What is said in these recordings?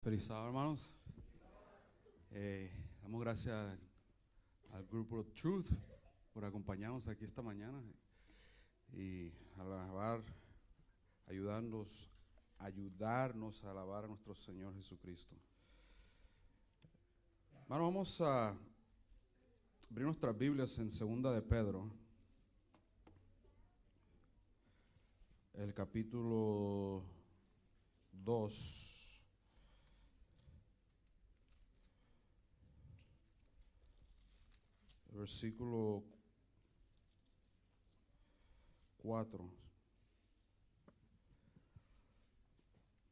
Feliz sábado, hermanos. Damos gracias al grupo Truth por acompañarnos aquí esta mañana y ayudarnos a alabar a nuestro Señor Jesucristo. Hermanos, vamos a abrir nuestras Biblias en 2 de Pedro, el capítulo 2. Versículo 4.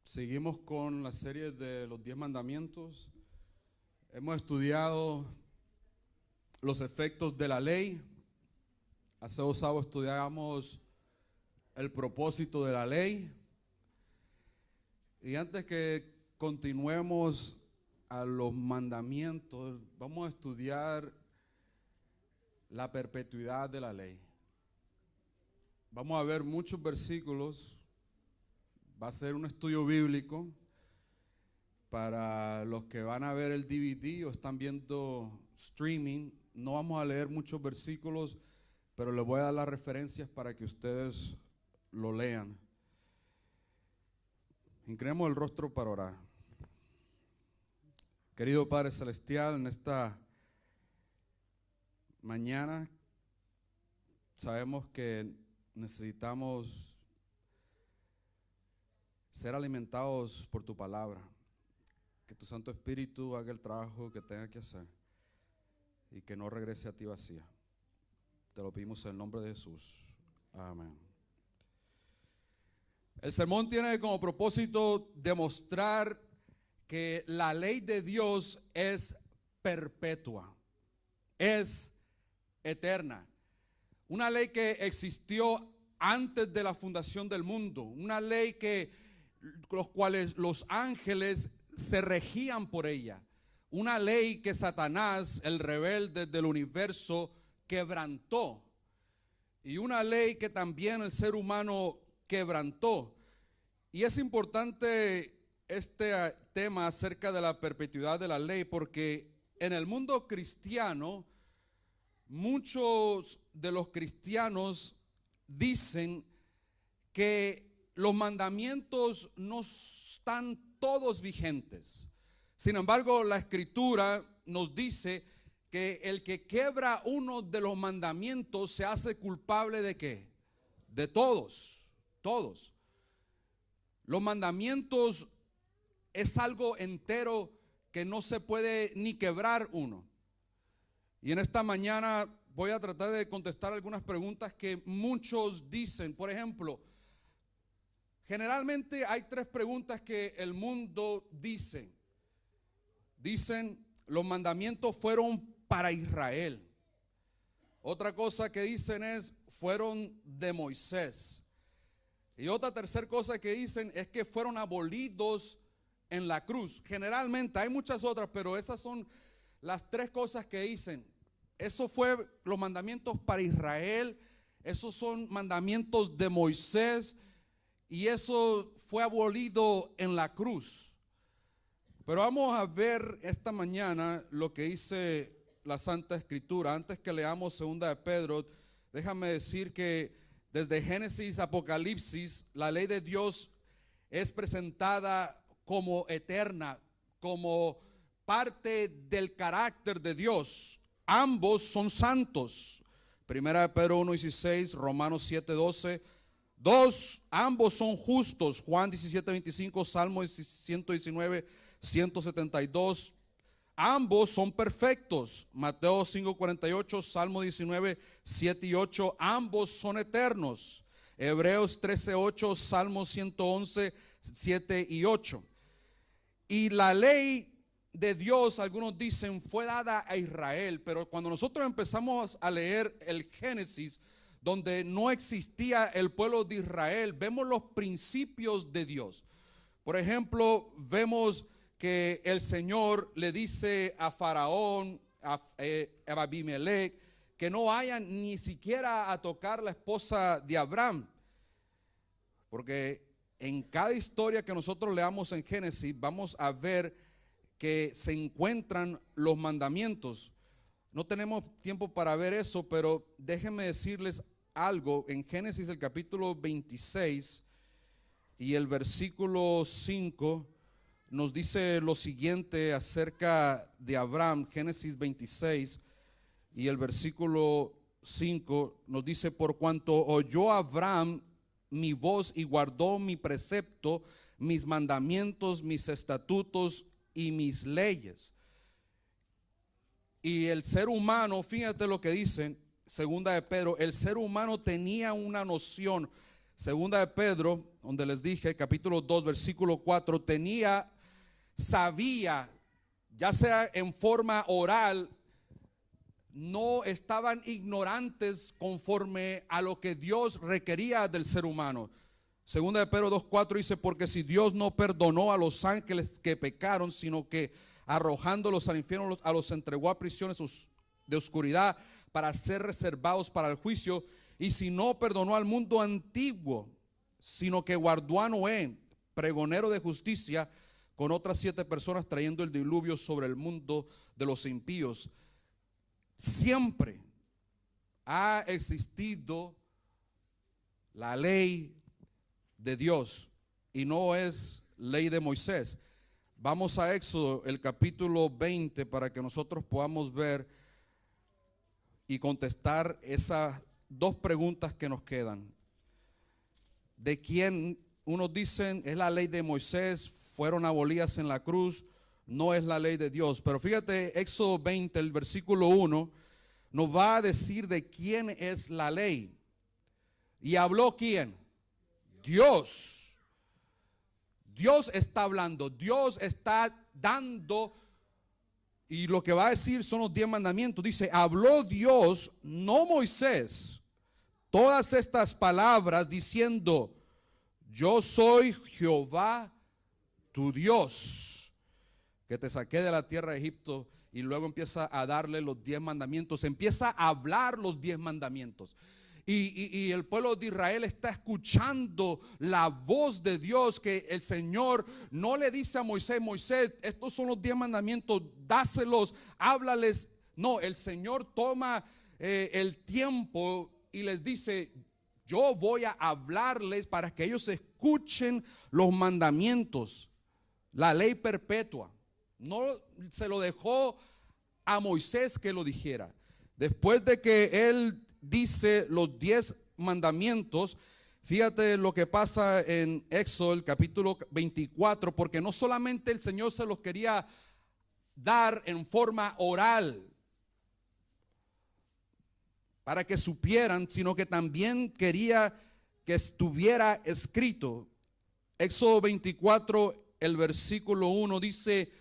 Seguimos con la serie de los 10 mandamientos. Hemos estudiado los efectos de la ley. Hace 2 sábados estudiamos el propósito de la ley. Y antes que continuemos a los mandamientos, vamos a estudiar la perpetuidad de la ley. Vamos a ver muchos versículos. Va a ser un estudio bíblico. Para los que van a ver el DVD o están viendo streaming, no vamos a leer muchos versículos, pero les voy a dar las referencias para que ustedes lo lean. Inclinemos el rostro para orar. Querido Padre Celestial, en esta mañana sabemos que necesitamos ser alimentados por tu palabra. Que tu Santo Espíritu haga el trabajo que tenga que hacer y que no regrese a ti vacía. Te lo pedimos en el nombre de Jesús. Amén. El sermón tiene como propósito demostrar que la ley de Dios es perpetua, es eterna. Una ley que existió antes de la fundación del mundo, una ley que los cuales los ángeles se regían por ella, una ley que Satanás, el rebelde del universo, quebrantó, y una ley que también el ser humano quebrantó. Y es importante este tema acerca de la perpetuidad de la ley, porque en el mundo cristiano muchos de los cristianos dicen que los mandamientos no están todos vigentes. Sin embargo, la Escritura nos dice que el que quiebra uno de los mandamientos se hace culpable ¿de qué? De todos, todos. Los mandamientos es algo entero que no se puede ni quebrar uno. Y en esta mañana voy a tratar de contestar algunas preguntas que muchos dicen. Por ejemplo, generalmente hay 3 preguntas que el mundo dice. Dicen, los mandamientos fueron para Israel. Otra cosa que dicen es, fueron de Moisés. Y otra tercera cosa que dicen es que fueron abolidos en la cruz. Generalmente hay muchas otras, pero esas son las 3 cosas que dicen. Eso fue los mandamientos para Israel, esos son mandamientos de Moisés y eso fue abolido en la cruz. Pero vamos a ver esta mañana lo que dice la Santa Escritura. Antes que leamos 2 de Pedro, déjame decir que desde Génesis a Apocalipsis, la ley de Dios es presentada como eterna, como parte del carácter de Dios. Ambos son santos. 1 Pedro 1:16, Romanos 7:12. 2, ambos son justos. Juan 17:25, Salmo 119, 172. Ambos son perfectos. Mateo 5:48, Salmo 19, 7 y 8. Ambos son eternos. Hebreos 13:8, Salmo 111, 7 y 8. Y la ley de Dios, algunos dicen, fue dada a Israel, pero cuando nosotros empezamos a leer el Génesis, donde no existía el pueblo de Israel, vemos los principios de Dios. Por ejemplo, vemos que el Señor le dice a Faraón, a Abimelech, que no vayan ni siquiera a tocar la esposa de Abraham, porque en cada historia que nosotros leamos en Génesis, vamos a ver que se encuentran los mandamientos. No tenemos tiempo para ver eso, pero déjenme decirles algo. En Génesis el capítulo 26 y el versículo 5 nos dice lo siguiente acerca de Abraham. Génesis 26 y el versículo 5 nos dice: por cuanto oyó Abraham mi voz y guardó mi precepto, mis mandamientos, mis estatutos y mis leyes. Y el ser humano, fíjate lo que dice segunda de Pedro, el ser humano tenía una noción. Segunda de Pedro, donde les dije, capítulo 2, versículo 4, sabía, ya sea en forma oral, no estaban ignorantes conforme a lo que Dios requería del ser humano. Segunda de Pedro 2:4 dice: porque si Dios no perdonó a los ángeles que pecaron, sino que arrojándolos al infierno a los entregó a prisiones de oscuridad para ser reservados para el juicio, y si no perdonó al mundo antiguo, sino que guardó a Noé, pregonero de justicia, con otras 7 personas, trayendo el diluvio sobre el mundo de los impíos. Siempre ha existido la ley de Dios y no es ley de Moisés. Vamos a Éxodo, el capítulo 20, para que nosotros podamos ver y contestar esas 2 preguntas que nos quedan. ¿De quién? Unos dicen es la ley de Moisés, fueron abolidas en la cruz, no es la ley de Dios. Pero fíjate, Éxodo 20, el versículo 1, nos va a decir de quién es la ley. ¿Y habló quién? Dios. Dios está hablando, Dios está dando, y lo que va a decir son los 10 mandamientos. Dice: habló Dios, no Moisés, todas estas palabras diciendo: yo soy Jehová tu Dios, que te saqué de la tierra de Egipto. Y luego empieza a darle los 10 mandamientos, empieza a hablar los 10 mandamientos. Y el pueblo de Israel está escuchando la voz de Dios, que el Señor no le dice a Moisés: Moisés, estos son los 10 mandamientos, dáselos, háblales. No, el Señor toma el tiempo y les dice: yo voy a hablarles para que ellos escuchen los mandamientos, la ley perpetua. No se lo dejó a Moisés que lo dijera. Después de que él dice los 10 mandamientos, fíjate lo que pasa en Éxodo, el capítulo 24, porque no solamente el Señor se los quería dar en forma oral para que supieran, sino que también quería que estuviera escrito. Éxodo 24, el versículo 1 dice: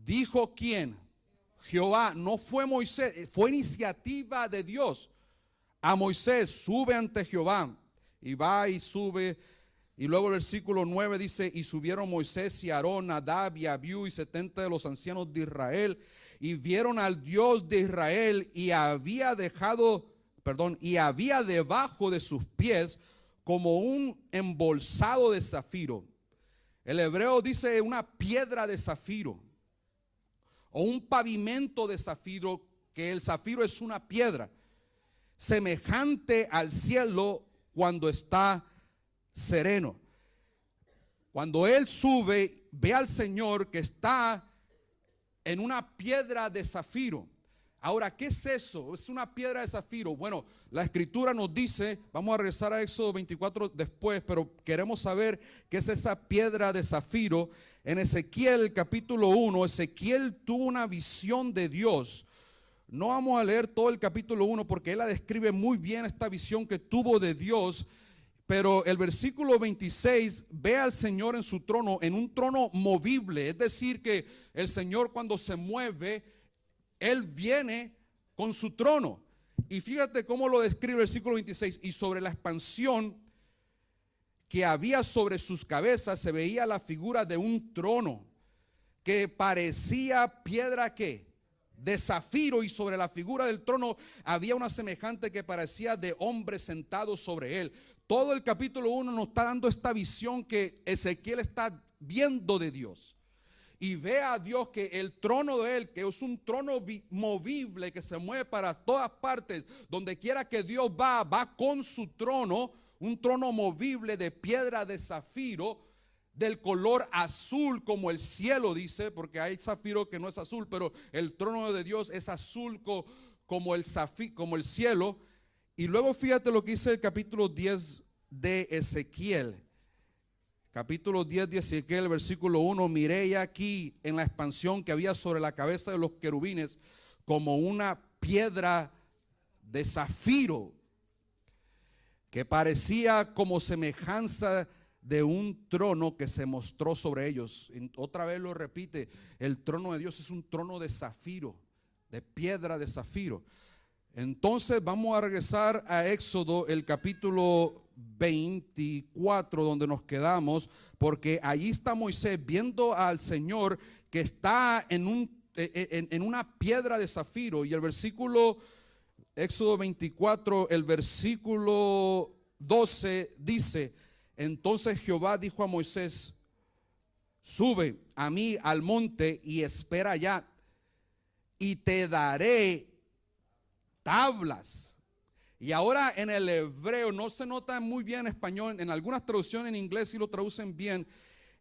dijo ¿quién? Jehová. No fue Moisés, fue iniciativa de Dios. A Moisés: sube ante Jehová. Y va y sube. Y luego el versículo 9 dice: y subieron Moisés y Aarón, Nadab y Abiú y 70 de los ancianos de Israel, y vieron al Dios de Israel, y había debajo de sus pies como un embolsado de zafiro. El hebreo dice una piedra de zafiro, o un pavimento de zafiro, que el zafiro es una piedra semejante al cielo cuando está sereno. Cuando él sube, ve al Señor que está en una piedra de zafiro. Ahora, ¿qué es eso? Es una piedra de zafiro. Bueno, la escritura nos dice, vamos a regresar a Éxodo 24 después, pero queremos saber qué es esa piedra de zafiro. En Ezequiel capítulo 1, Ezequiel tuvo una visión de Dios. No vamos a leer todo el capítulo 1 porque él la describe muy bien, esta visión que tuvo de Dios. Pero el versículo 26 ve al Señor en su trono, en un trono movible. Es decir, que el Señor, cuando se mueve, Él viene con su trono. Y fíjate cómo lo describe el versículo 26. Y sobre la expansión que había sobre sus cabezas se veía la figura de un trono que parecía piedra ¿qué? De zafiro, y sobre la figura del trono había una semejante que parecía de hombre sentado sobre él. todo el capítulo 1 nos está dando esta visión que Ezequiel está viendo de Dios. Y ve a Dios que el trono de él, que es un trono movible que se mueve para todas partes, donde quiera que Dios va con su trono, un trono movible de piedra de zafiro, del color azul como el cielo, dice, porque hay zafiro que no es azul, pero el trono de Dios es azul como el cielo. Y luego fíjate lo que dice el capítulo 10 de Ezequiel. Capítulo 10 de Ezequiel, versículo 1. Miré aquí en la expansión que había sobre la cabeza de los querubines como una piedra de zafiro, que parecía como semejanza de un trono que se mostró sobre ellos. Otra vez lo repite, el trono de Dios es un trono de zafiro, de piedra de zafiro. Entonces vamos a regresar a Éxodo, el capítulo 24, donde nos quedamos, porque allí está Moisés viendo al Señor que está en una piedra de zafiro. Y el versículo, Éxodo 24, el versículo 12 dice: entonces Jehová dijo a Moisés: sube a mí al monte y espera allá, y te daré tablas. Y ahora en el hebreo no se nota muy bien en español, en algunas traducciones en inglés sí lo traducen bien.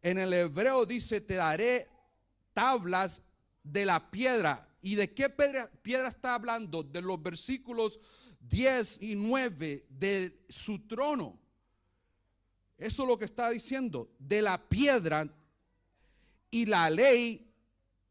En el hebreo dice: te daré tablas de la piedra. ¿Y de qué piedra está hablando? De los versículos 10 y 9 de su trono. Eso es lo que está diciendo, de la piedra y la ley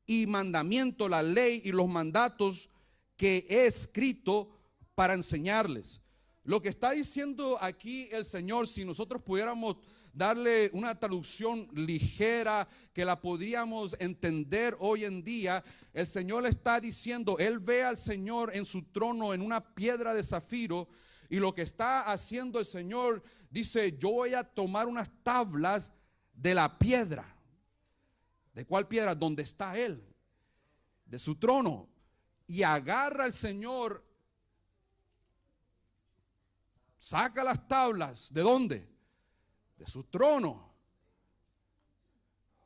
y mandamiento, la ley y los mandatos que he escrito para enseñarles. Lo que está diciendo aquí el Señor, si nosotros pudiéramos darle una traducción ligera que la podríamos entender hoy en día, el Señor le está diciendo, él ve al Señor en su trono en una piedra de zafiro, y lo que está haciendo el Señor dice: yo voy a tomar unas tablas de la piedra. ¿De cuál piedra? Donde está él, de su trono. Y agarra el Señor, saca las tablas. ¿De dónde? De su trono.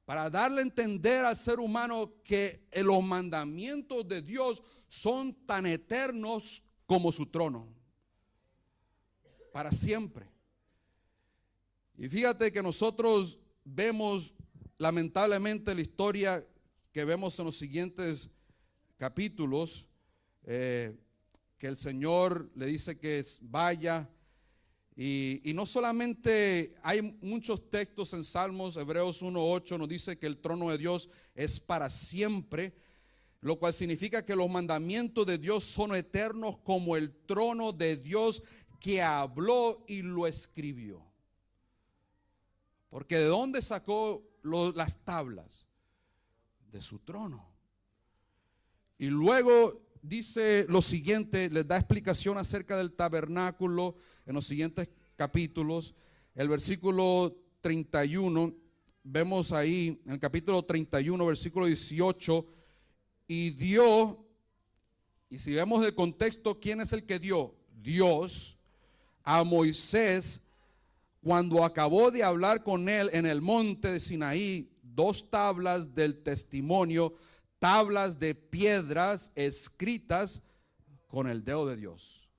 Para darle a entender al ser humano que los mandamientos de Dios son tan eternos como su trono, para siempre. Y fíjate que nosotros vemos lamentablemente la historia que vemos en los siguientes capítulos, que el Señor le dice que vaya. Y no solamente hay muchos textos en Salmos, Hebreos 1:8 nos dice que el trono de Dios es para siempre, lo cual significa que los mandamientos de Dios son eternos como el trono de Dios que habló y lo escribió. Porque ¿de dónde sacó las tablas? De su trono. Y luego dice lo siguiente, les da explicación acerca del tabernáculo en los siguientes capítulos. El versículo 31, vemos ahí en el capítulo 31, versículo 18, y dio, y si vemos el contexto, ¿quién es el que dio? Dios a Moisés cuando acabó de hablar con él en el monte de Sinaí, 2 tablas del testimonio, tablas de piedras escritas con el dedo de Dios.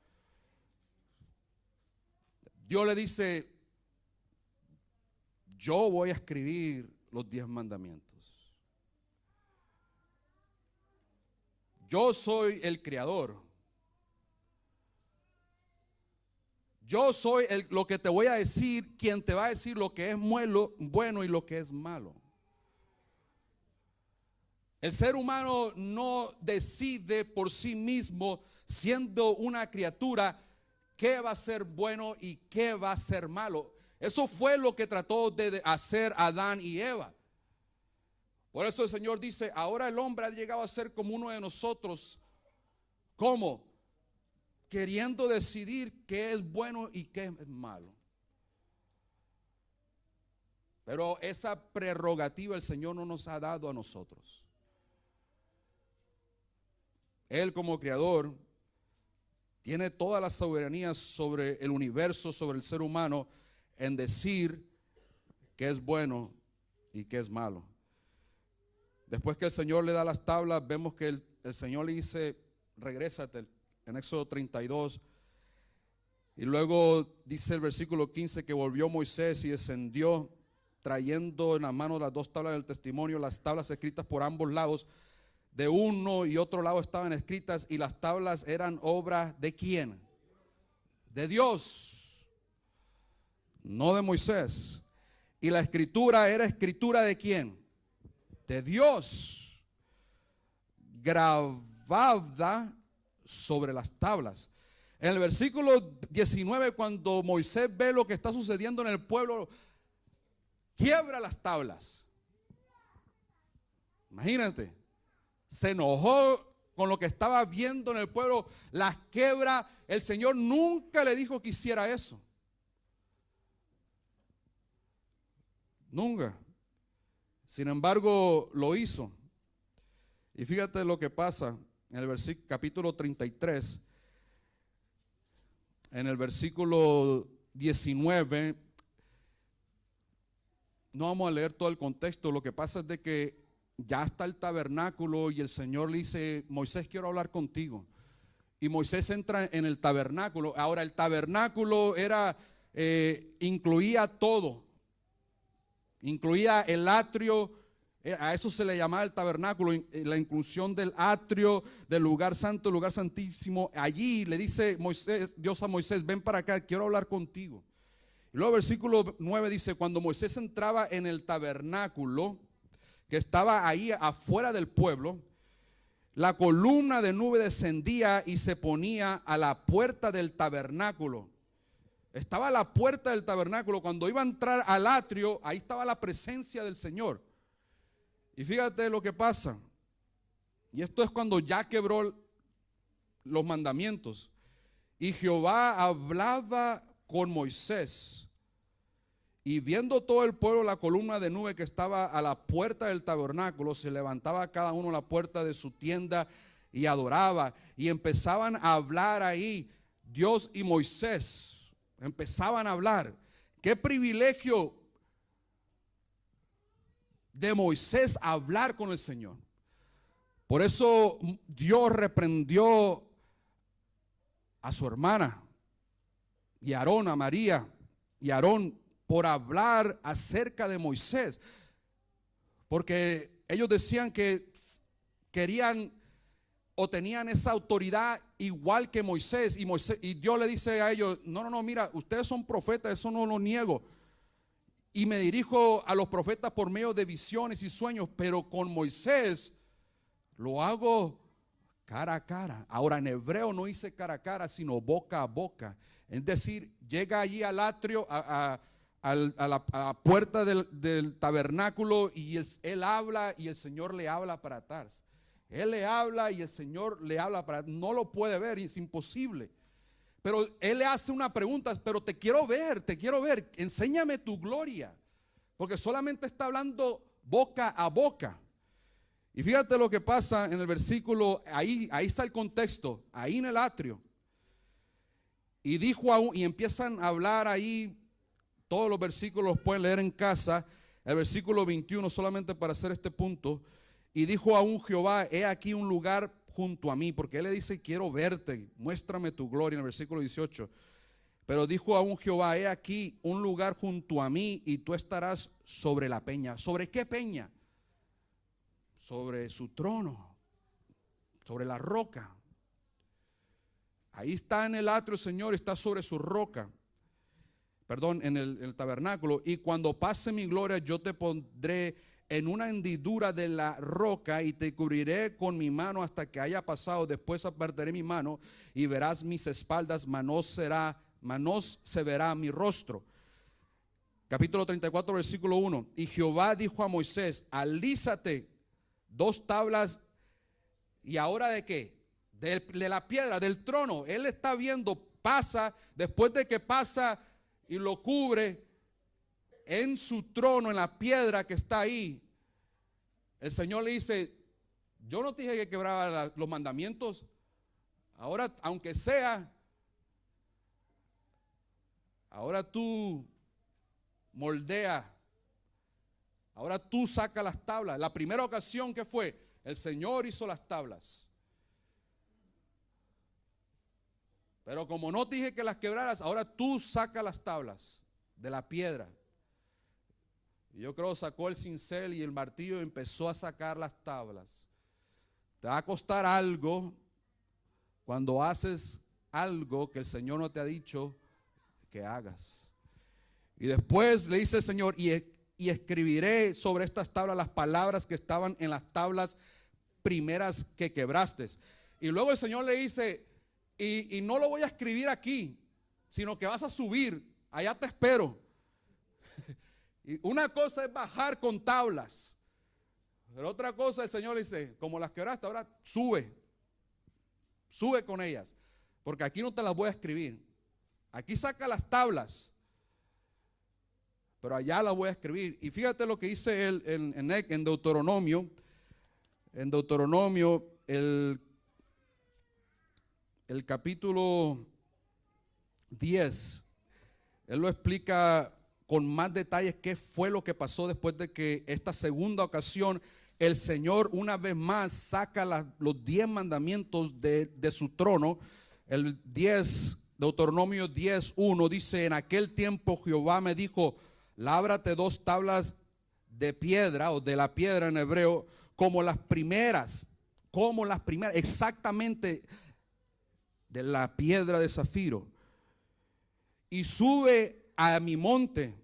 Dios le dice: yo voy a escribir los 10 mandamientos. Yo soy el creador. Yo soy lo que te voy a decir, quien te va a decir lo que es bueno y lo que es malo. El ser humano no decide por sí mismo, siendo una criatura, qué va a ser bueno y qué va a ser malo. Eso fue lo que trató de hacer Adán y Eva. Por eso el Señor dice: ahora el hombre ha llegado a ser como uno de nosotros. ¿Cómo? Queriendo decidir qué es bueno y qué es malo. Pero esa prerrogativa el Señor no nos ha dado a nosotros. Él como creador tiene toda la soberanía sobre el universo, sobre el ser humano, en decir qué es bueno y qué es malo. Después que el Señor le da las tablas, vemos que el Señor le dice, regrésate, en Éxodo 32. Y luego dice el versículo 15 que volvió Moisés y descendió trayendo en la mano las dos tablas del testimonio, las tablas escritas por ambos lados. De uno y otro lado estaban escritas, y las tablas eran obra ¿de quién? De Dios, no de Moisés. Y la escritura era escritura ¿de quién? De Dios, grabada sobre las tablas. En el versículo 19, cuando Moisés ve lo que está sucediendo en el pueblo, quiebra las tablas. Imagínate, se enojó con lo que estaba viendo en el pueblo, las quiebra. El Señor nunca le dijo que hiciera eso. Nunca. Sin embargo, lo hizo. Y fíjate lo que pasa en el capítulo 33. En el versículo 19, no vamos a leer todo el contexto. Lo que pasa es de que ya está el tabernáculo y el Señor le dice, Moisés, quiero hablar contigo. Y Moisés entra en el tabernáculo. Ahora el tabernáculo incluía todo. Incluía el atrio. A eso se le llamaba el tabernáculo, la inclusión del atrio, del lugar santo, el lugar santísimo. Allí le dice Dios a Moisés, ven para acá, quiero hablar contigo. Y luego versículo 9 dice, cuando Moisés entraba en el tabernáculo, que estaba ahí afuera del pueblo, la columna de nube descendía y se ponía a la puerta del tabernáculo. Estaba a la puerta del tabernáculo. Cuando iba a entrar al atrio, ahí estaba la presencia del Señor. Y fíjate lo que pasa. Y esto es cuando ya quebró los mandamientos. Y Jehová hablaba con Moisés. Y viendo todo el pueblo la columna de nube que estaba a la puerta del tabernáculo, se levantaba cada uno a la puerta de su tienda y adoraba. Y empezaban a hablar ahí, Dios y Moisés. Empezaban a hablar. Qué privilegio de Moisés hablar con el Señor. Por eso Dios reprendió a su hermana y a Aarón, a María y a Aarón, por hablar acerca de Moisés, porque ellos decían que querían o tenían esa autoridad igual que Moisés, y Dios le dice a ellos, no, mira, ustedes son profetas, eso no lo niego, y me dirijo a los profetas por medio de visiones y sueños, pero con Moisés lo hago cara a cara. Ahora en hebreo no dice cara a cara, sino boca a boca. Es decir, llega allí al atrio, a la puerta del tabernáculo, y él habla y el Señor le habla para atrás. Él le habla y el Señor le habla para atrás. No lo puede ver, es imposible. Pero él le hace una pregunta, pero te quiero ver, enséñame tu gloria. Porque solamente está hablando boca a boca. Y fíjate lo que pasa en el versículo, ahí está el contexto, ahí en el atrio. Y dijo aún, y empiezan a hablar ahí, todos los versículos los pueden leer en casa, el versículo 21 solamente para hacer este punto. Y dijo aún Jehová, he aquí un lugar junto a mí, porque él le dice, quiero verte, muéstrame tu gloria, en el versículo 18. Pero dijo aún Jehová, he aquí un lugar junto a mí, y tú estarás sobre la peña. ¿Sobre qué peña? Sobre su trono, sobre la roca. Ahí está en el atrio el Señor, está sobre su roca. Perdón, en el tabernáculo. Y cuando pase mi gloria, yo te pondré en una hendidura de la roca y te cubriré con mi mano hasta que haya pasado. Después apartaré mi mano y verás mis espaldas, mas no se verá mi rostro. Capítulo 34, versículo 1. Y Jehová dijo a Moisés, alízate 2 tablas. ¿Y ahora de qué? De la piedra, del trono. Él está viendo, pasa, después de que pasa y lo cubre en su trono, en la piedra que está ahí, el Señor le dice, yo no te dije que quebrara los mandamientos. Ahora, aunque sea, ahora tú moldea, ahora tú sacas las tablas. La primera ocasión que fue, el Señor hizo las tablas. Pero como no te dije que las quebraras, ahora tú sacas las tablas de la piedra. Y yo creo sacó el cincel y el martillo y empezó a sacar las tablas. Te va a costar algo cuando haces algo que el Señor no te ha dicho que hagas. Y después le dice el Señor, y escribiré sobre estas tablas las palabras que estaban en las tablas primeras que quebraste. Y luego el Señor le dice, y no lo voy a escribir aquí, sino que vas a subir, allá te espero. Y una cosa es bajar con tablas, pero otra cosa el Señor le dice, como las quebraste, ahora sube con ellas, porque aquí no te las voy a escribir. Aquí saca las tablas, pero allá las voy a escribir. Y fíjate lo que dice él en Deuteronomio. En Deuteronomio, el capítulo 10, él lo explica con más detalles qué fue lo que pasó después de que esta segunda ocasión el Señor una vez más saca los 10 mandamientos de su trono. El 10, Deuteronomio 10:1 dice, en aquel tiempo Jehová me dijo, lábrate 2 tablas de piedra, o de la piedra en hebreo, como las primeras, exactamente de la piedra de zafiro, y sube a mi monte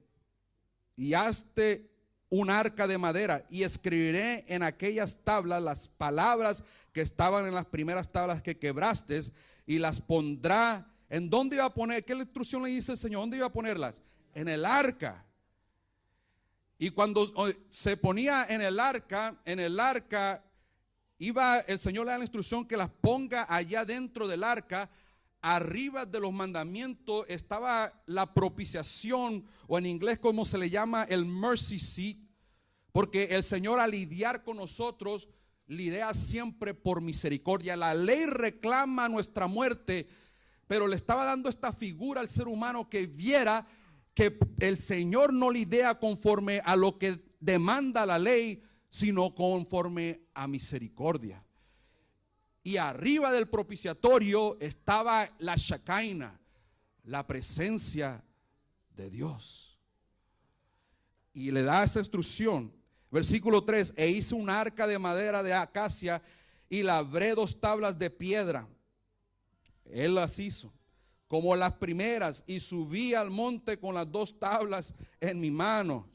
y hazte un arca de madera, y escribiré en aquellas tablas las palabras que estaban en las primeras tablas que quebraste, y las pondrá. ¿En dónde iba a poner? ¿Qué instrucción le dice el Señor? ¿Dónde iba a ponerlas? En el arca. Y cuando se ponía en el arca, iba el Señor le da la instrucción que las ponga allá dentro del arca. Arriba de los mandamientos estaba la propiciación, o en inglés como se le llama, el mercy seat, porque el Señor al lidiar con nosotros lidia siempre por misericordia. La ley reclama nuestra muerte, pero le estaba dando esta figura al ser humano que viera que el Señor no lidia conforme a lo que demanda la ley, sino conforme a misericordia. Y arriba del propiciatorio estaba la Shekinah, la presencia de Dios. Y le da esa instrucción. Versículo 3, e hice un arca de madera de acacia y labré 2 tablas de piedra. Él las hizo como las primeras, y subí al monte con las 2 tablas en mi mano.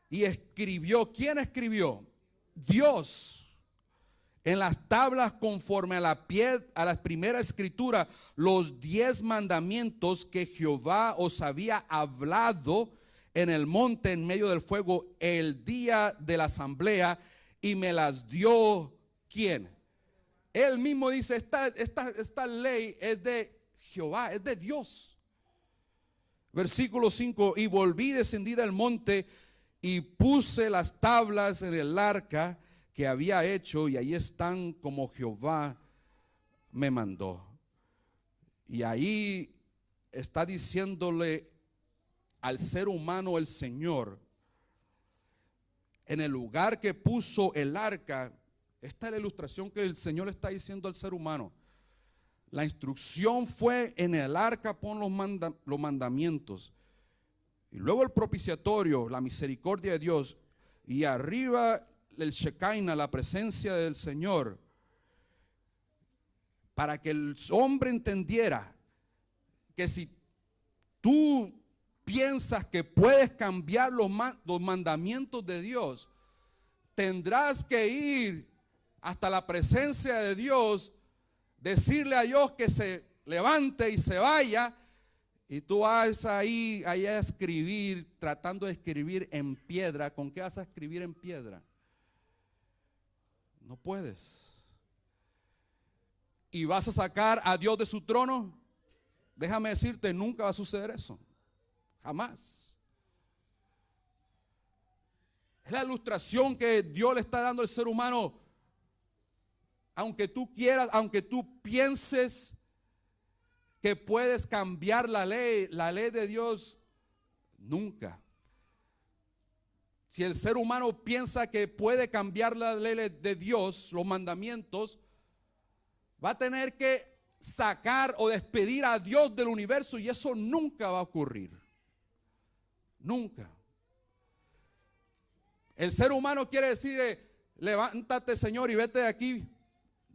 Y escribió, ¿quién escribió? Dios. En las tablas, conforme a la primera escritura, los 10 mandamientos que Jehová os había hablado en el monte en medio del fuego el día de la asamblea, y me las dio ¿quién? Él mismo dice, esta ley es de Jehová, es de Dios. Versículo 5, y volví, descendí del monte y puse las tablas en el arca que había hecho, y ahí están como Jehová me mandó. Y ahí está diciéndole al ser humano el Señor, en el lugar que puso el arca. Esta es la ilustración que el Señor está diciendo al ser humano. La instrucción fue: en el arca pon los mandamientos, y luego el propiciatorio, la misericordia de Dios, y arriba el Shekinah, la presencia del Señor, para que el hombre entendiera que si tú piensas que puedes cambiar los mandamientos de Dios, tendrás que ir hasta la presencia de Dios, decirle a Dios que se levante y se vaya, y tú vas ahí a escribir, tratando de escribir en piedra. ¿Con qué vas a escribir en piedra? No puedes. ¿Y vas a sacar a Dios de su trono? Déjame decirte, nunca va a suceder eso. Jamás. Es la ilustración que Dios le está dando al ser humano. aunque tú quieras, aunque tú pienses que puedes cambiar la ley de Dios, nunca. Si el ser humano piensa que puede cambiar la ley de Dios, los mandamientos, va a tener que sacar o despedir a Dios del universo, y eso nunca va a ocurrir. Nunca. El ser humano quiere decir, levántate, Señor, y vete de aquí.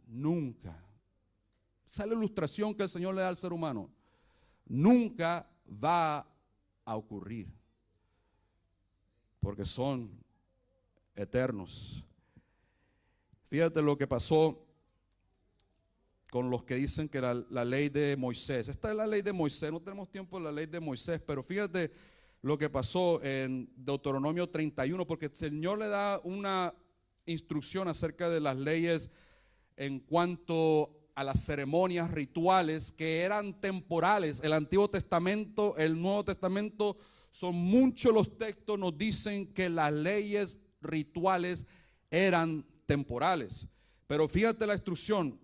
Nunca. Esa es la ilustración que el Señor le da al ser humano. Nunca va a ocurrir, porque son eternos. Fíjate lo que pasó con los que dicen que la ley de Moisés. Esta es la ley de Moisés. No tenemos tiempo de la ley de Moisés, pero fíjate lo que pasó en Deuteronomio 31, porque el Señor le da una instrucción acerca de las leyes en cuanto a las ceremonias rituales que eran temporales. El Antiguo Testamento, el Nuevo Testamento, son muchos los textos nos dicen que las leyes rituales eran temporales. Pero fíjate la instrucción,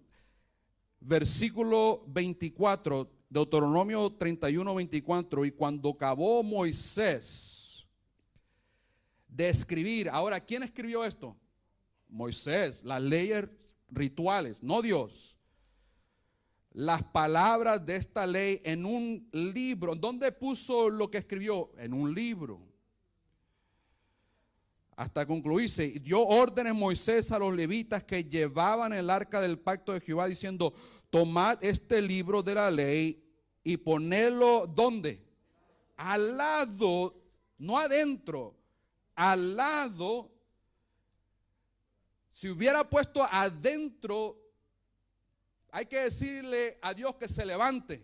versículo 24, Deuteronomio 31, 24, y cuando acabó Moisés de escribir, ahora, ¿quién escribió esto? Moisés, las leyes rituales, no Dios. Las palabras de esta ley en un libro. ¿Dónde puso lo que escribió? En un libro. Hasta concluirse, dio órdenes Moisés a los levitas que llevaban el arca del pacto de Jehová, diciendo: tomad este libro de la ley y ponedlo ¿dónde? Al lado, no adentro, al lado. Si hubiera puesto adentro, hay que decirle a Dios que se levante.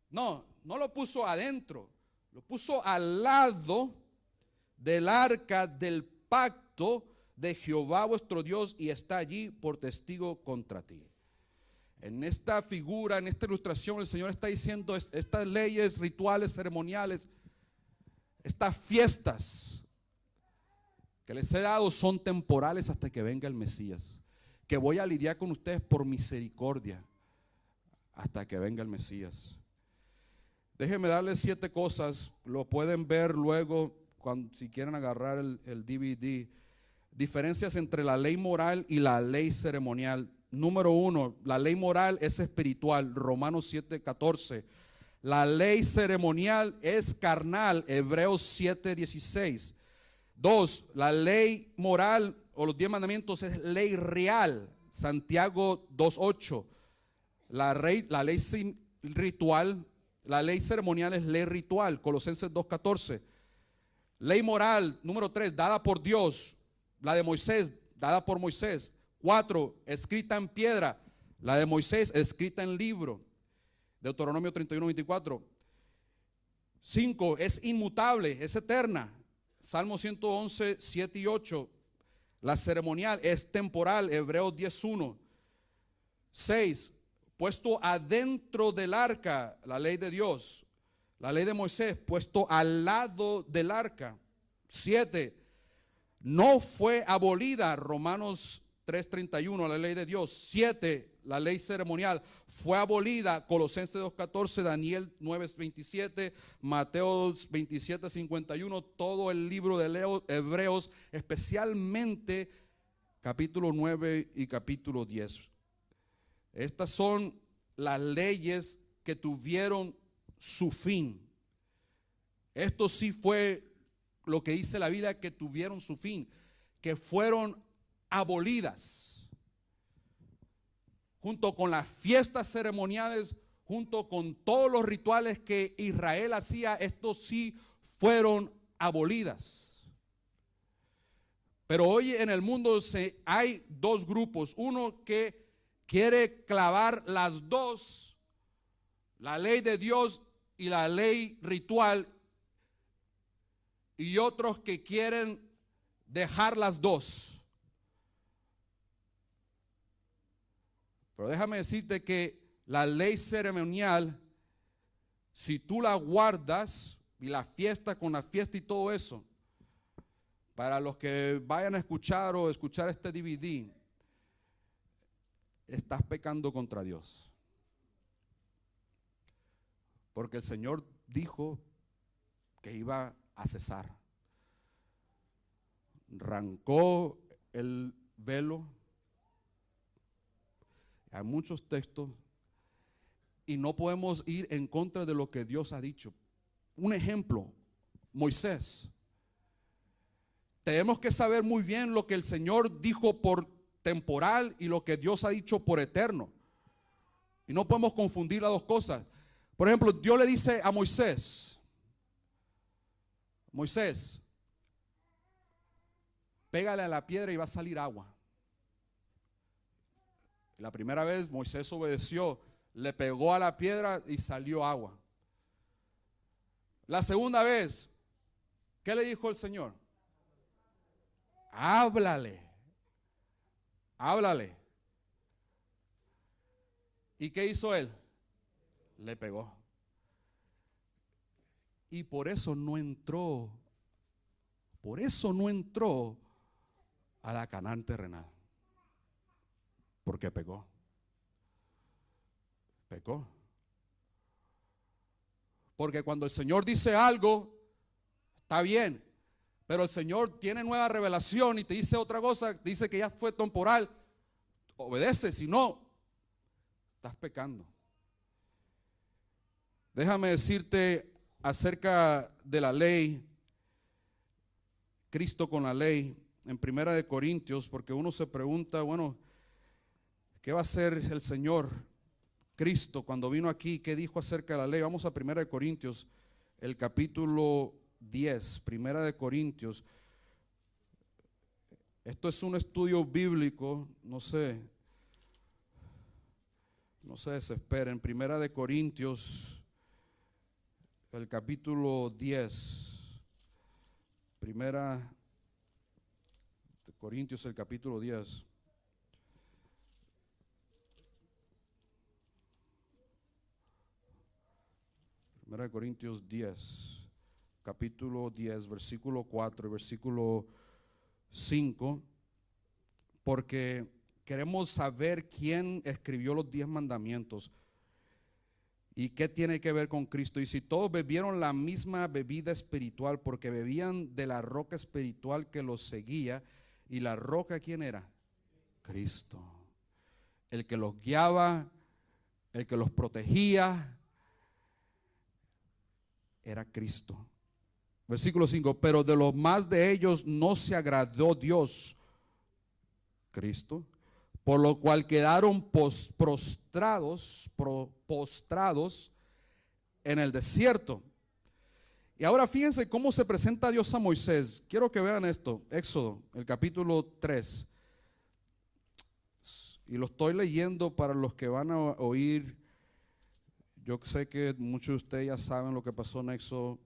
No, no lo puso adentro, lo puso al lado del arca del pacto de Jehová vuestro Dios, y está allí por testigo contra ti. En esta figura, en esta ilustración, el Señor está diciendo: estas leyes rituales, ceremoniales, estas fiestas que les he dado son temporales hasta que venga el Mesías, que voy a lidiar con ustedes por misericordia hasta que venga el Mesías. Déjenme darles 7 cosas, lo pueden ver luego si quieren agarrar el DVD. Diferencias entre la ley moral y la ley ceremonial. Número 1, la ley moral es espiritual, Romanos 7:14. La ley ceremonial es carnal, Hebreos 7:16. 2, la ley moral o los 10 mandamientos es ley real, Santiago 2:8. La ley ritual, la ley ceremonial es ley ritual, Colosenses 2:14. Ley moral, número 3, dada por Dios, la de Moisés, dada por Moisés. 4, escrita en piedra, la de Moisés, escrita en libro, Deuteronomio 31:24. 5, es inmutable, es eterna, Salmo 111, 7 y 8. La ceremonial es temporal, Hebreos 10:1. 6, puesto adentro del arca, la ley de Dios. La ley de Moisés, puesto al lado del arca. 7, no fue abolida, Romanos 3:31, la ley de Dios. 7, la ley ceremonial fue abolida, Colosenses 2:14, Daniel 9:27, Mateo 27:51, todo el libro de Hebreos, especialmente capítulo 9 y capítulo 10. Estas son las leyes que tuvieron su fin. Esto sí fue lo que dice la Biblia, que tuvieron su fin, que fueron abolidas. Junto con las fiestas ceremoniales, junto con todos los rituales que Israel hacía, estos sí fueron abolidas. Pero hoy en el mundo hay 2 grupos. Uno que quiere clavar las dos, la ley de Dios y la ley ritual, y otros que quieren dejar las dos. Pero déjame decirte que la ley ceremonial, si tú la guardas, y la fiesta con la fiesta y todo eso, para los que vayan a escuchar o escuchar este DVD, estás pecando contra Dios. Porque el Señor dijo que iba a cesar. Arrancó el velo. Hay muchos textos y no podemos ir en contra de lo que Dios ha dicho. Un ejemplo, Moisés. Tenemos que saber muy bien lo que el Señor dijo por temporal y lo que Dios ha dicho por eterno. Y no podemos confundir las dos cosas. Por ejemplo, Dios le dice a Moisés, Moisés, pégale a la piedra y va a salir agua. La primera vez Moisés obedeció, le pegó a la piedra y salió agua. La segunda vez, ¿qué le dijo el Señor? Háblale, háblale. ¿Y qué hizo él? Le pegó. Y por eso no entró a la Canaán terrenal. Porque pecó. Porque cuando el Señor dice algo, está bien. Pero el Señor tiene nueva revelación y te dice otra cosa, dice que ya fue temporal. Obedece, si no, estás pecando. Déjame decirte acerca de la ley, Cristo con la ley, en Primera de Corintios, porque uno se pregunta, bueno, ¿qué va a hacer el Señor Cristo cuando vino aquí? ¿Qué dijo acerca de la ley? Vamos a Primera de Corintios, el capítulo 10, Primera de Corintios. Esto es un estudio bíblico, no se desesperen. Primera de Corintios, el capítulo 10. Primera de Corintios, el capítulo 10. Primera de Corintios 10, capítulo 10, versículo 4 y versículo 5, porque queremos saber quién escribió los 10 mandamientos y qué tiene que ver con Cristo. Y si todos bebieron la misma bebida espiritual, porque bebían de la roca espiritual que los seguía, y la roca, ¿quién era? Cristo. El que los guiaba, el que los protegía, era Cristo. Versículo 5, pero de los más de ellos no se agradó Dios, Cristo, por lo cual quedaron postrados en el desierto. Y ahora fíjense cómo se presenta Dios a Moisés. Quiero que vean esto, Éxodo, el capítulo 3. Y lo estoy leyendo para los que van a oír. Yo sé que muchos de ustedes ya saben lo que pasó en Éxodo,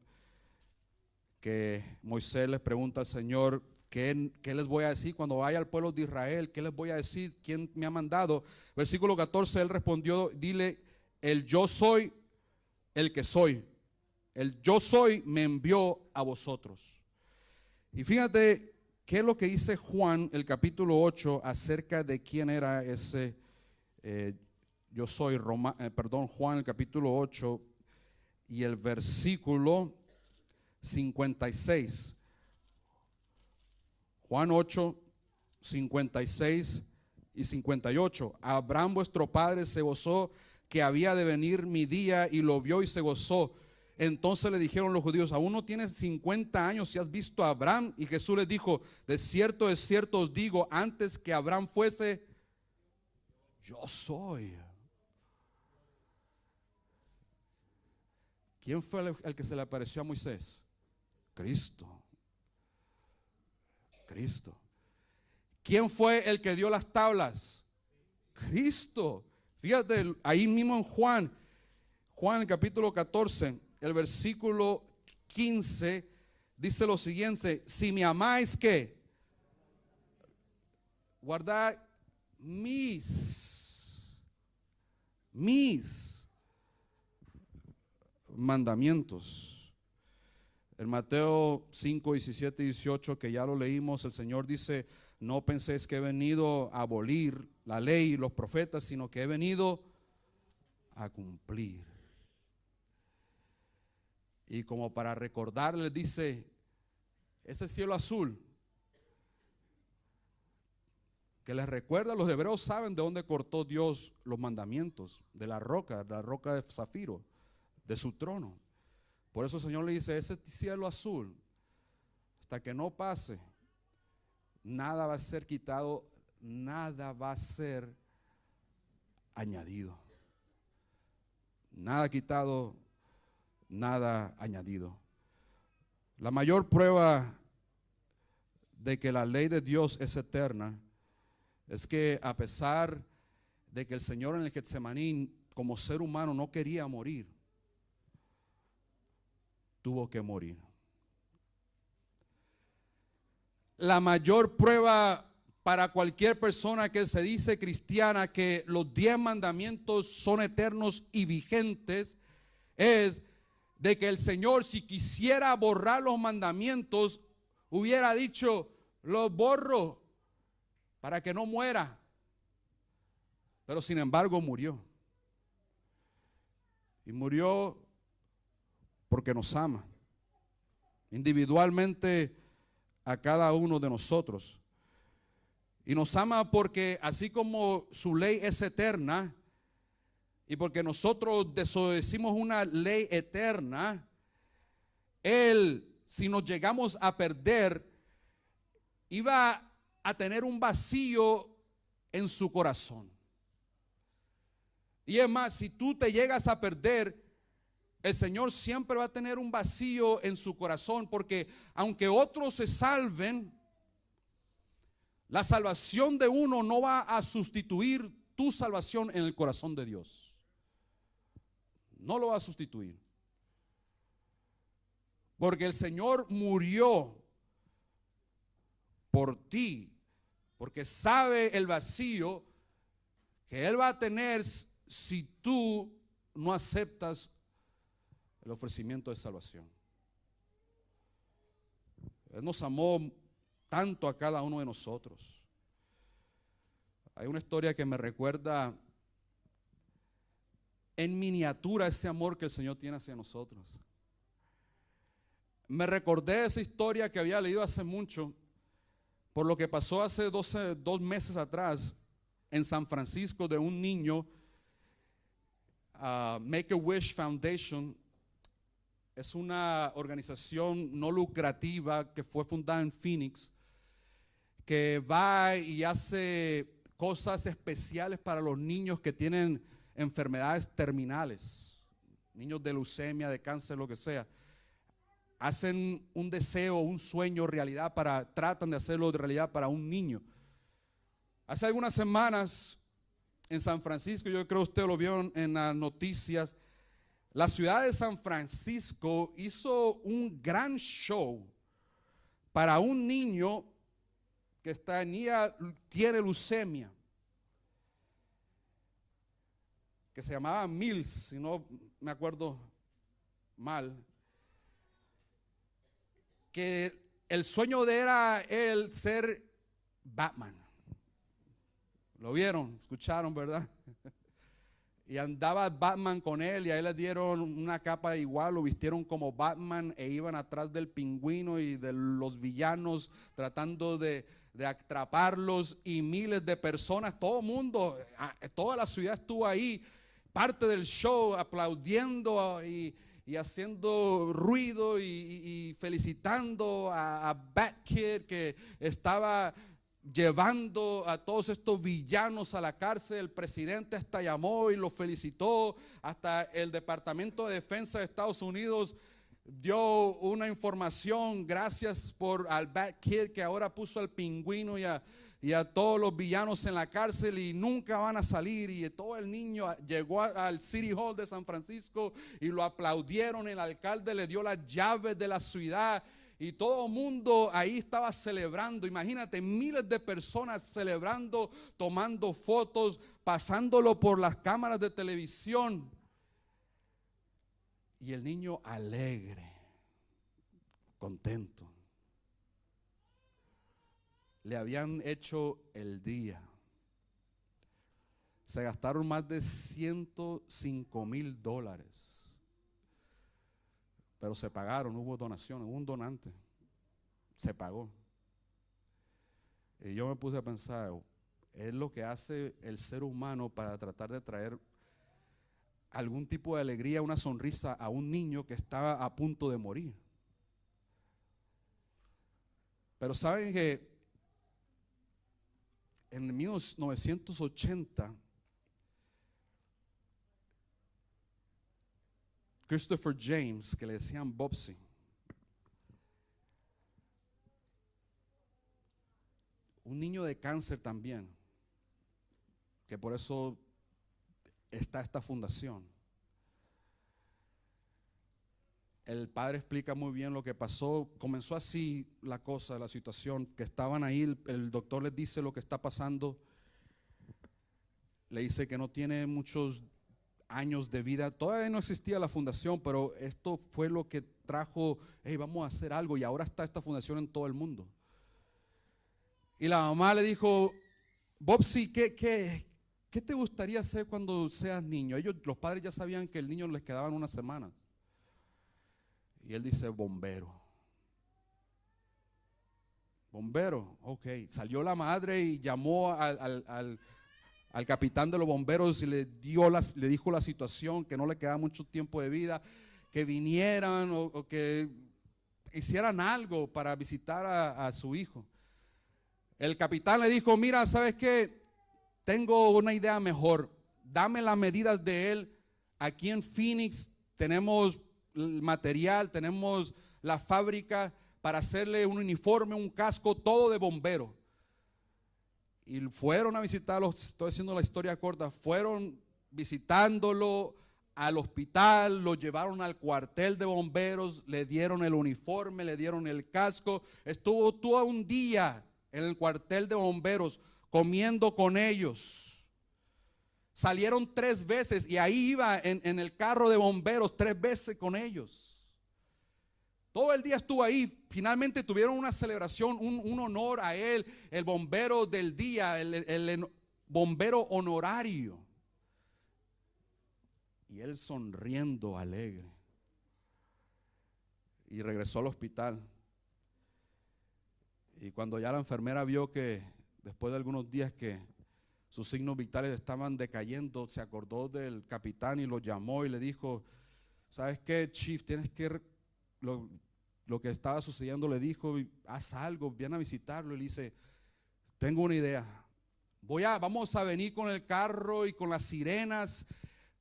que Moisés les pregunta al Señor, ¿qué les voy a decir cuando vaya al pueblo de Israel? ¿Qué les voy a decir? ¿Quién me ha mandado? Versículo 14, él respondió, dile, el yo soy el que soy. El yo soy me envió a vosotros. Y fíjate qué es lo que dice Juan, el capítulo 8, acerca de quién era ese yo soy. Juan, el capítulo 8 y el versículo 56. Juan 8, 56 y 58. Abraham vuestro padre se gozó que había de venir mi día y lo vio y se gozó. Entonces le dijeron los judíos, aún no tienes 50 años y has visto a Abraham. Y Jesús les dijo, de cierto os digo, antes que Abraham fuese, yo soy. ¿Quién fue el que se le apareció a Moisés? Cristo. Cristo. ¿Quién fue el que dio las tablas? Cristo. Fíjate, ahí mismo en Juan el capítulo 14, el versículo 15, dice lo siguiente, si me amáis, ¿qué? Guardad mis mandamientos. En Mateo 5, 17 y 18, que ya lo leímos, el Señor dice, no penséis que he venido a abolir la ley y los profetas, sino que he venido a cumplir. Y como para recordarles, dice, ese cielo azul, que les recuerda, los hebreos saben de dónde cortó Dios los mandamientos, de la roca de zafiro, de su trono. Por eso el Señor le dice, ese cielo azul, hasta que no pase, nada va a ser quitado, nada va a ser añadido. Nada quitado, nada añadido. La mayor prueba de que la ley de Dios es eterna es que a pesar de que el Señor en el Getsemaní como ser humano no quería morir, tuvo que morir. La mayor prueba para cualquier persona que se dice cristiana que los 10 mandamientos son eternos y vigentes es de que el Señor, si quisiera borrar los mandamientos, hubiera dicho, los borro para que no muera. Pero sin embargo murió. Y murió porque nos ama. Individualmente a cada uno de nosotros. Y nos ama porque así como su ley es eterna, y porque nosotros desobedecimos una ley eterna, Él, si nos llegamos a perder, iba a tener un vacío en su corazón. Y es más, si tú te llegas a perder, el Señor siempre va a tener un vacío en su corazón, porque aunque otros se salven, la salvación de uno no va a sustituir tu salvación en el corazón de Dios. No lo va a sustituir. Porque el Señor murió por ti, porque sabe el vacío que Él va a tener si tú no aceptas el ofrecimiento de salvación. Él nos amó tanto a cada uno de nosotros. Hay una historia que me recuerda en miniatura ese amor que el Señor tiene hacia nosotros. Me recordé esa historia que había leído hace mucho, por lo que pasó hace 2 meses atrás en San Francisco, de un niño. Make-A-Wish Foundation es una organización no lucrativa que fue fundada en Phoenix, que va y hace cosas especiales para los niños que tienen enfermedades terminales, niños de leucemia, de cáncer, lo que sea. Hacen un deseo, un sueño realidad, tratan de hacerlo de realidad para un niño. Hace algunas semanas en San Francisco, yo creo que usted lo vio en las noticias, la ciudad de San Francisco hizo un gran show para un niño que tiene leucemia, que se llamaba Mills, si no me acuerdo mal, que el sueño de era él ser Batman. ¿Lo vieron? ¿Escucharon, verdad? Y andaba Batman con él, y a él le dieron una capa igual, lo vistieron como Batman e iban atrás del pingüino y de los villanos tratando de atraparlos, y miles de personas, todo el mundo, toda la ciudad estuvo ahí, parte del show, aplaudiendo y haciendo ruido y felicitando a Batkid, que estaba llevando a todos estos villanos a la cárcel. El presidente hasta llamó y lo felicitó. Hasta el Departamento de Defensa de Estados Unidos dio una información, gracias al Batkid, que ahora puso al pingüino y a todos los villanos en la cárcel y nunca van a salir. Y todo el niño llegó al City Hall de San Francisco y lo aplaudieron. El alcalde le dio las llaves de la ciudad y todo el mundo ahí estaba celebrando. Imagínate, miles de personas celebrando, tomando fotos, pasándolo por las cámaras de televisión. Y el niño alegre, contento. le habían hecho el día. Se gastaron más de $105,000. Pero se pagaron, hubo donaciones, hubo un donante. Se pagó. Y yo me puse a pensar, es lo que hace el ser humano para tratar de traer algún tipo de alegría, una sonrisa a un niño que estaba a punto de morir. Pero saben que en 1980, Christopher James, que le decían Bobsy, un niño de cáncer también, que por eso está esta fundación. El padre explica muy bien lo que pasó. Comenzó así la cosa, la situación, que estaban ahí, el doctor les dice lo que está pasando. Le dice que no tiene muchos años de vida. Todavía no existía la fundación, pero esto fue lo que trajo, hey, vamos a hacer algo, y ahora está esta fundación en todo el mundo. Y la mamá le dijo, Bobsy, ¿qué te gustaría hacer cuando seas niño? Los padres ya sabían que el niño les quedaban unas semanas. Y él dice, bombero. Bombero, ok. Salió la madre y llamó al capitán de los bomberos y le dijo la situación, que no le quedaba mucho tiempo de vida, que vinieran o que hicieran algo para visitar a su hijo. El capitán le dijo, mira, ¿sabes qué? Tengo una idea mejor. Dame las medidas de él. Aquí en Phoenix tenemos el material, tenemos la fábrica para hacerle un uniforme, un casco, todo de bombero. Y fueron a visitarlo, estoy haciendo la historia corta, fueron visitándolo al hospital, lo llevaron al cuartel de bomberos, le dieron el uniforme, le dieron el casco, estuvo todo un día en el cuartel de bomberos comiendo con ellos. Salieron 3 veces y ahí iba en el carro de bomberos 3 veces con ellos. Todo el día estuvo ahí. Finalmente tuvieron una celebración, un honor a él, el bombero del día, el bombero honorario. Y él sonriendo, alegre. Y regresó al hospital. Y cuando ya la enfermera vio que después de algunos días que sus signos vitales estaban decayendo, se acordó del capitán y lo llamó y le dijo, ¿sabes qué, Chief? Tienes que, lo que estaba sucediendo, le dijo, haz algo, ven a visitarlo. Y le dice, tengo una idea, vamos a venir con el carro y con las sirenas,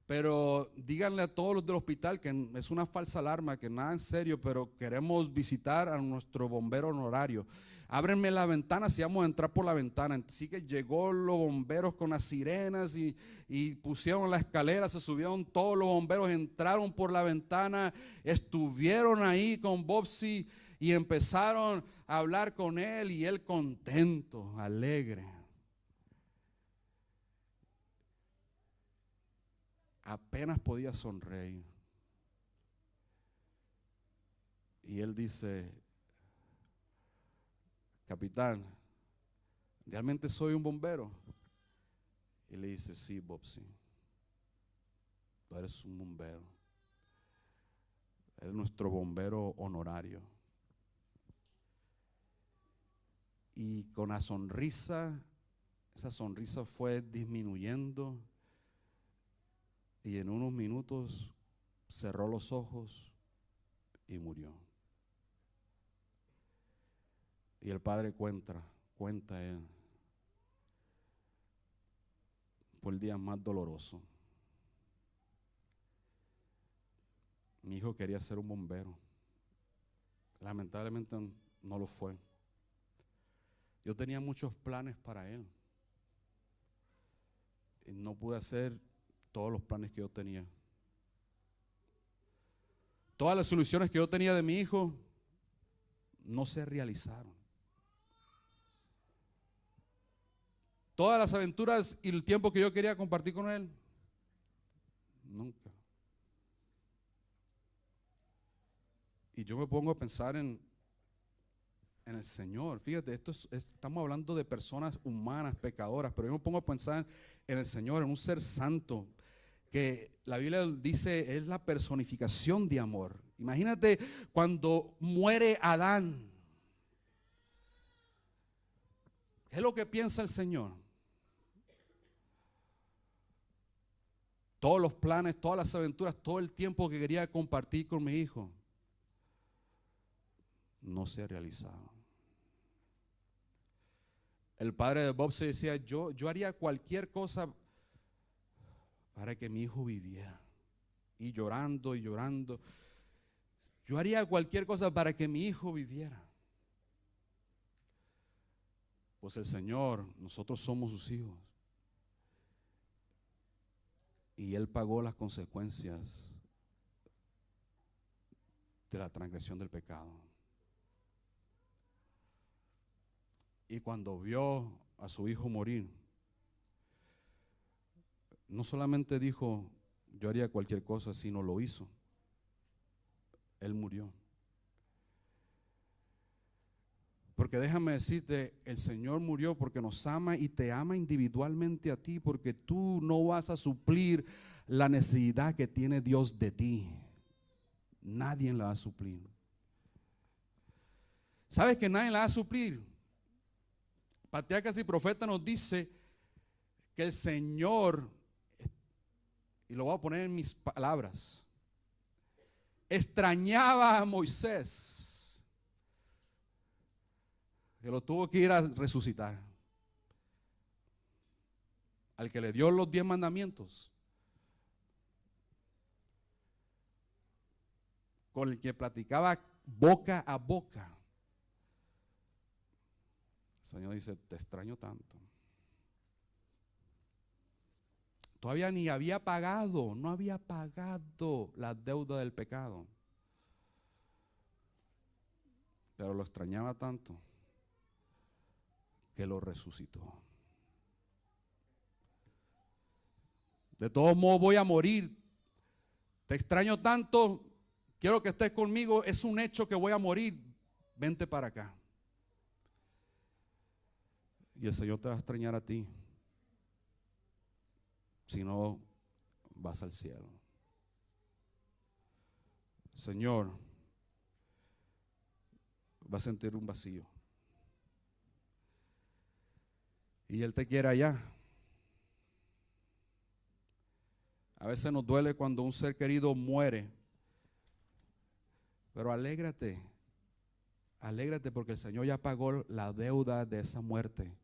pero díganle a todos los del hospital que es una falsa alarma, que nada en serio, pero queremos visitar a nuestro bombero honorario. Ábrenme la ventana si vamos a entrar por la ventana. Así que llegó los bomberos con las sirenas y pusieron la escalera, se subieron todos los bomberos, entraron por la ventana, estuvieron ahí con Bobsy y empezaron a hablar con él y él contento, alegre. Apenas podía sonreír. Y él dice, capitán, ¿realmente soy un bombero? Y le dice, sí, Bobsy, tú eres un bombero. Eres nuestro bombero honorario. Y con la sonrisa, esa sonrisa fue disminuyendo. Y en unos minutos cerró los ojos y murió. Y el padre cuenta él, fue el día más doloroso. Mi hijo quería ser un bombero. Lamentablemente no lo fue. Yo tenía muchos planes para él. Y no pude hacer todos los planes que yo tenía. Todas las soluciones que yo tenía de mi hijo no se realizaron. Todas las aventuras y el tiempo que yo quería compartir con él, nunca. Y yo me pongo a pensar en en el Señor. Fíjate, estamos hablando de personas humanas, pecadoras, pero yo me pongo a pensar en el Señor, en un ser santo, que la Biblia dice es la personificación de amor. Imagínate cuando muere Adán. ¿Qué es lo que piensa el Señor? Todos los planes, todas las aventuras, todo el tiempo que quería compartir con mi hijo, no se ha realizado. El padre de Bob se decía, yo haría cualquier cosa para que mi hijo viviera. Y llorando y llorando. Yo haría cualquier cosa para que mi hijo viviera. Pues el Señor, nosotros somos sus hijos. Y Él pagó las consecuencias de la transgresión del pecado. Y cuando vio a su hijo morir, no solamente dijo, yo haría cualquier cosa, sino lo hizo. Él murió. Porque déjame decirte, el Señor murió porque nos ama y te ama individualmente a ti, porque tú no vas a suplir la necesidad que tiene Dios de ti. Nadie la va a suplir. ¿Sabes que nadie la va a suplir? Patriarcas y Profetas nos dice que el Señor, y lo voy a poner en mis palabras, extrañaba a Moisés, que lo tuvo que ir a resucitar, al que le dio los 10 mandamientos, con el que platicaba boca a boca. El Señor dice, te extraño tanto. Todavía ni había pagado, no había pagado la deuda del pecado, pero lo extrañaba tanto que lo resucitó. De todos modos voy a morir. Te extraño tanto, quiero que estés conmigo, es un hecho que voy a morir. Vente para acá. Y el Señor te va a extrañar a ti. Si no, vas al cielo. El Señor va a sentir un vacío. Y Él te quiere allá. A veces nos duele cuando un ser querido muere. Pero alégrate. Alégrate porque el Señor ya pagó la deuda de esa muerte.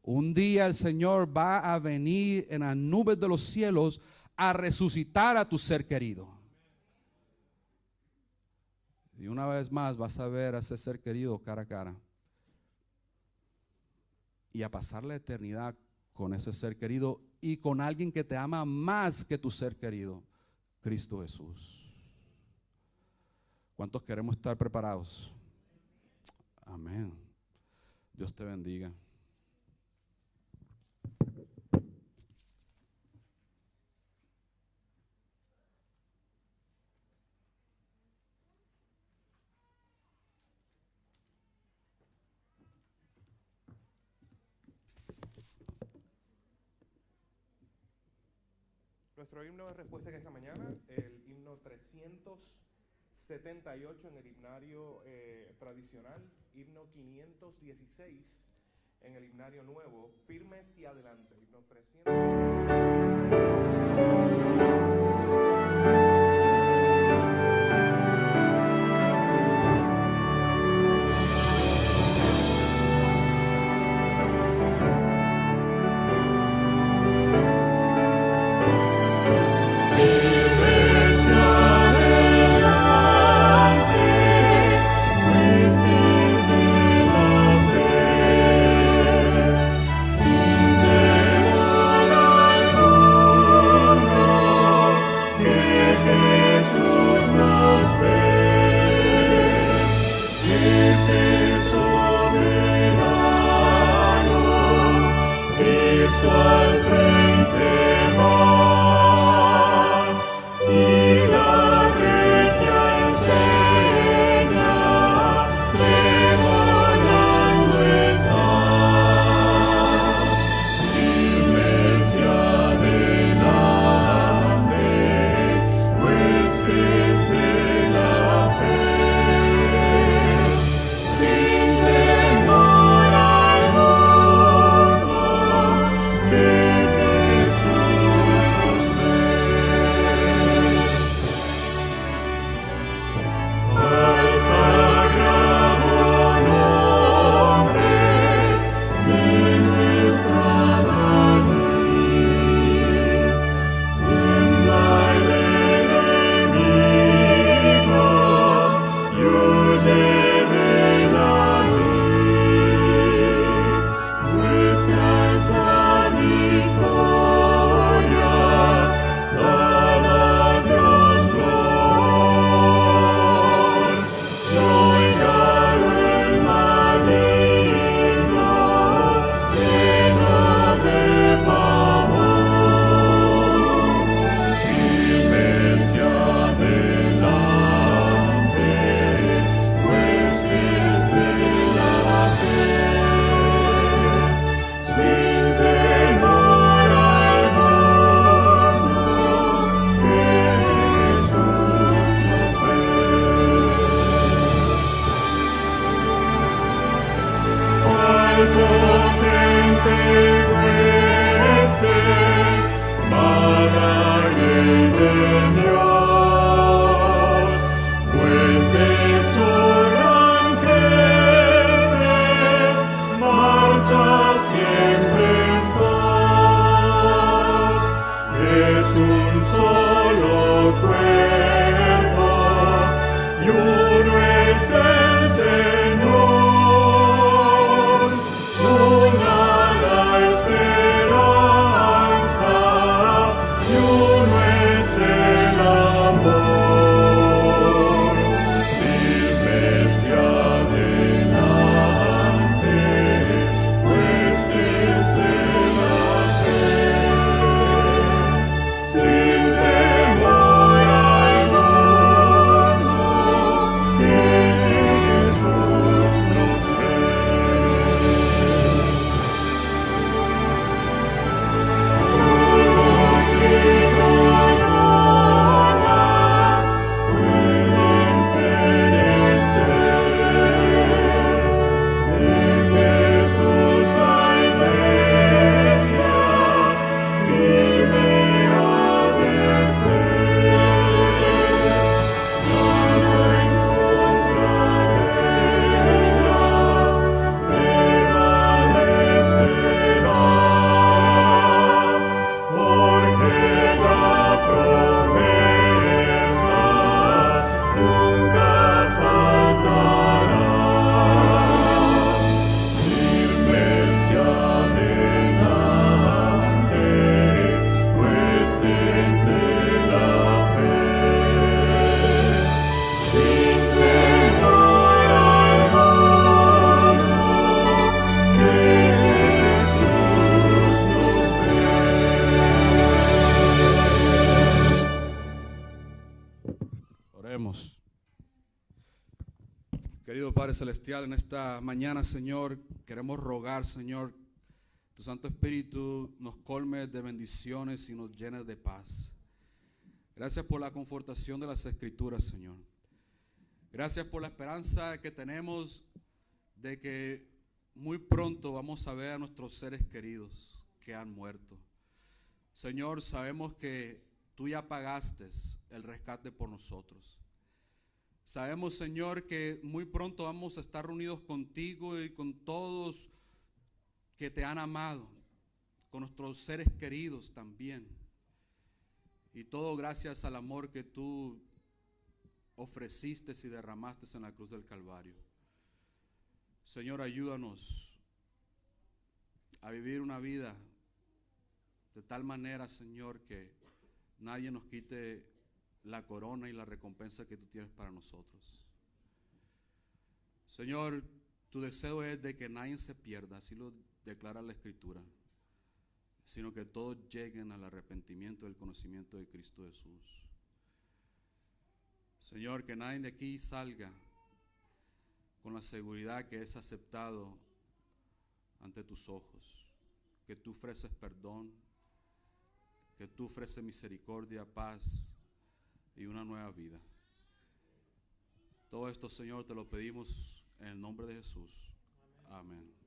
Un día el Señor va a venir en las nubes de los cielos a resucitar a tu ser querido. Y una vez más vas a ver a ese ser querido cara a cara. Y a pasar la eternidad con ese ser querido y con alguien que te ama más que tu ser querido, Cristo Jesús. ¿Cuántos queremos estar preparados? Amén. Dios te bendiga. Nuestro himno de respuesta en esta mañana, el himno 378 en el himnario tradicional, himno 516 en el himnario nuevo, firmes y adelante, himno 300. Regia enseña, Querido Padre Celestial, en esta mañana, Señor, queremos rogar, Señor, tu Santo Espíritu nos colme de bendiciones y nos llene de paz. Gracias por la confortación de las Escrituras, Señor. Gracias por la esperanza que tenemos de que muy pronto vamos a ver a nuestros seres queridos que han muerto. Señor, sabemos que tú ya pagaste el rescate por nosotros. Sabemos, Señor, que muy pronto vamos a estar reunidos contigo y con todos que te han amado, con nuestros seres queridos también. Y todo gracias al amor que tú ofreciste y derramaste en la cruz del Calvario. Señor, ayúdanos a vivir una vida de tal manera, Señor, que nadie nos quite la corona y la recompensa que tú tienes para nosotros. Señor, tu deseo es de que nadie se pierda, así lo declara la Escritura, sino que todos lleguen al arrepentimiento y al conocimiento de Cristo Jesús. Señor, que nadie de aquí salga con la seguridad que es aceptado ante tus ojos, que tú ofreces perdón, que tú ofreces misericordia, paz y una nueva vida. Todo esto, Señor, te lo pedimos en el nombre de Jesús. Amén.